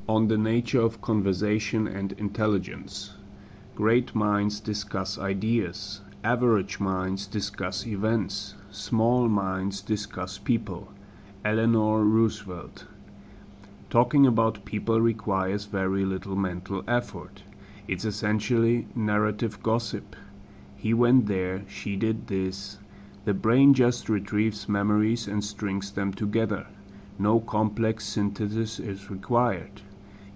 On the nature of conversation and intelligence. Great minds discuss ideas. Average minds discuss events. Small minds discuss people. Eleanor Roosevelt. Talking about people requires very little mental effort. It's essentially narrative gossip. He went there, she did this. The brain just retrieves memories and strings them together. No complex synthesis is required.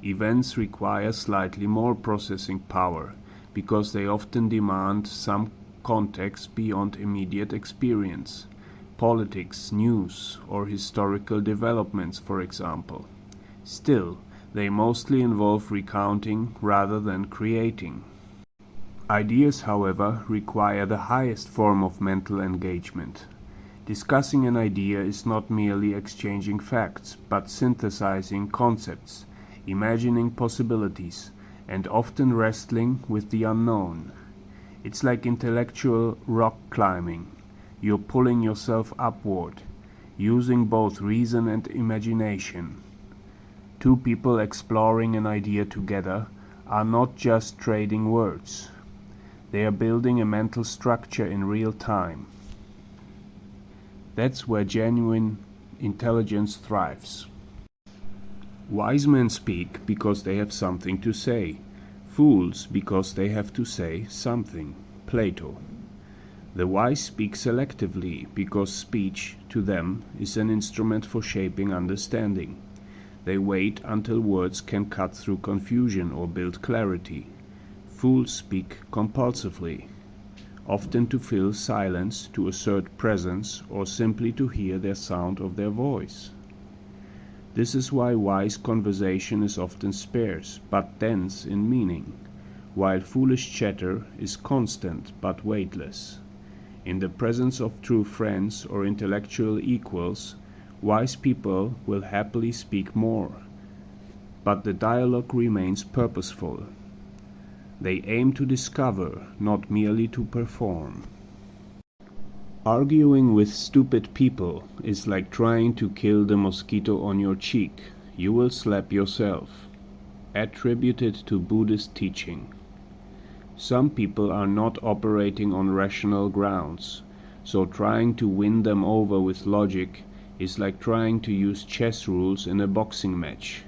Events require slightly more processing power, because they often demand some context beyond immediate experience. Politics, news, or historical developments, for example. Still, they mostly involve recounting rather than creating. Ideas, however, require the highest form of mental engagement. Discussing an idea is not merely exchanging facts, but synthesizing concepts, imagining possibilities, and often wrestling with the unknown. It's like intellectual rock climbing. You're pulling yourself upward, using both reason and imagination. Two people exploring an idea together are not just trading words. They are building a mental structure in real time. That's where genuine intelligence thrives. Wise men speak because they have something to say. Fools because they have to say something. Plato. The wise speak selectively because speech, to them, is an instrument for shaping understanding. They wait until words can cut through confusion or build clarity. Fools speak compulsively, often to fill silence, to assert presence, or simply to hear the sound of their voice. This is why wise conversation is often sparse, but dense in meaning, while foolish chatter is constant but weightless. In the presence of true friends or intellectual equals, wise people will happily speak more, but the dialogue remains purposeful. They aim to discover, not merely to perform. Arguing with stupid people is like trying to kill the mosquito on your cheek. You will slap yourself. Attributed to Buddhist teaching. Some people are not operating on rational grounds, so trying to win them over with logic is like trying to use chess rules in a boxing match.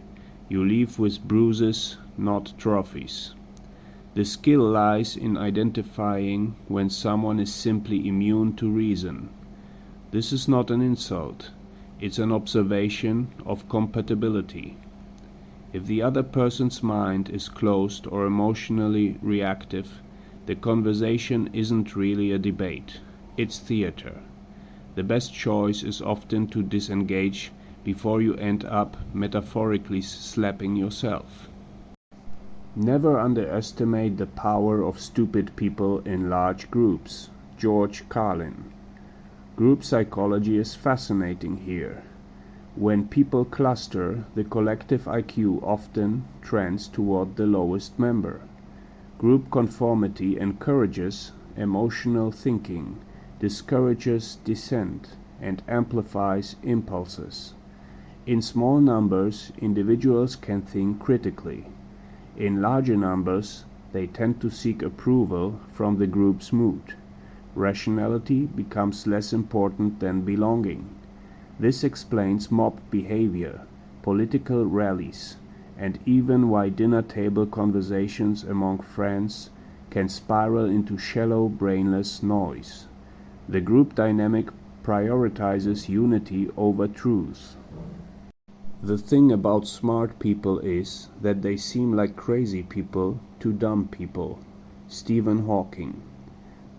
You leave with bruises, not trophies. The skill lies in identifying when someone is simply immune to reason. This is not an insult, it's an observation of compatibility. If the other person's mind is closed or emotionally reactive, the conversation isn't really a debate, it's theater. The best choice is often to disengage before you end up metaphorically slapping yourself. Never underestimate the power of stupid people in large groups. George Carlin. Group psychology is fascinating here. When people cluster, the collective IQ often trends toward the lowest member. Group conformity encourages emotional thinking, discourages dissent, and amplifies impulses. In small numbers, individuals can think critically. In larger numbers, they tend to seek approval from the group's mood. Rationality becomes less important than belonging. This explains mob behavior, political rallies, and even why dinner table conversations among friends can spiral into shallow, brainless noise. The group dynamic prioritizes unity over truth. The thing about smart people is that they seem like crazy people to dumb people. Stephen Hawking.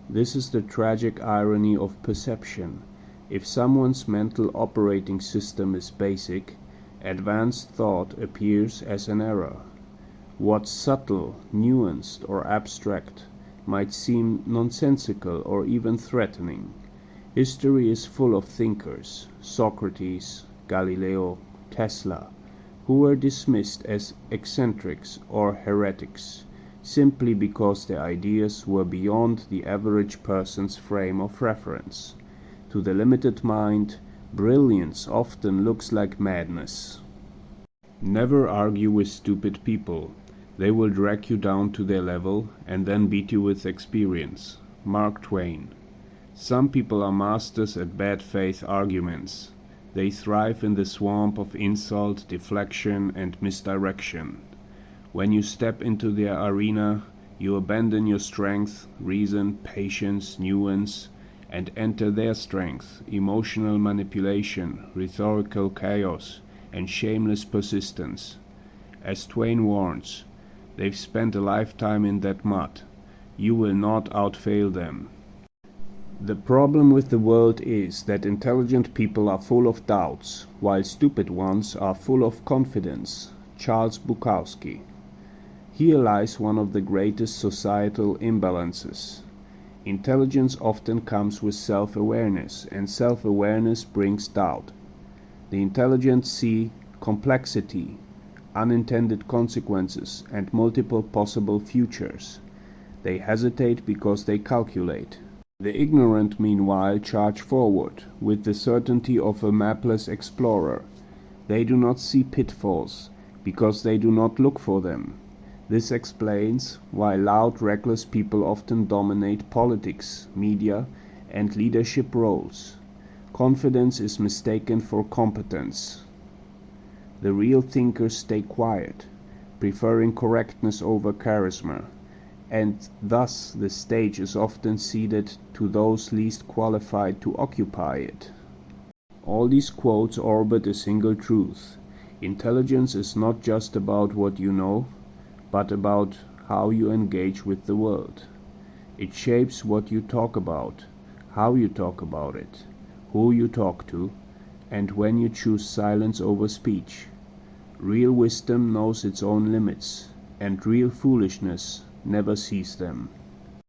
This is the tragic irony of perception. If someone's mental operating system is basic, advanced thought appears as an error. What's subtle, nuanced, or abstract might seem nonsensical or even threatening. History is full of thinkers, Socrates, Galileo, Tesla, who were dismissed as eccentrics or heretics, simply because their ideas were beyond the average person's frame of reference. To the limited mind, brilliance often looks like madness. Never argue with stupid people. They will drag you down to their level and then beat you with experience. Mark Twain. Some people are masters at bad faith arguments. They thrive in the swamp of insult, deflection, and misdirection. When you step into their arena, you abandon your strength, reason, patience, nuance, and enter their strength, emotional manipulation, rhetorical chaos, and shameless persistence. As Twain warns, they've spent a lifetime in that mud. You will not outfail them. The problem with the world is that intelligent people are full of doubts, while stupid ones are full of confidence. Charles Bukowski. Here lies one of the greatest societal imbalances. Intelligence often comes with self-awareness, and self-awareness brings doubt. The intelligent see complexity, unintended consequences, and multiple possible futures. They hesitate because they calculate. The ignorant, meanwhile, charge forward with the certainty of a mapless explorer. They do not see pitfalls because they do not look for them. This explains why loud, reckless people often dominate politics, media, and leadership roles. Confidence is mistaken for competence. The real thinkers stay quiet, preferring correctness over charisma, and thus the stage is often ceded to those least qualified to occupy it. All these quotes orbit a single truth. Intelligence is not just about what you know, but about how you engage with the world. It shapes what you talk about, how you talk about it, who you talk to, and when you choose silence over speech. Real wisdom knows its own limits, and real foolishness never sees them.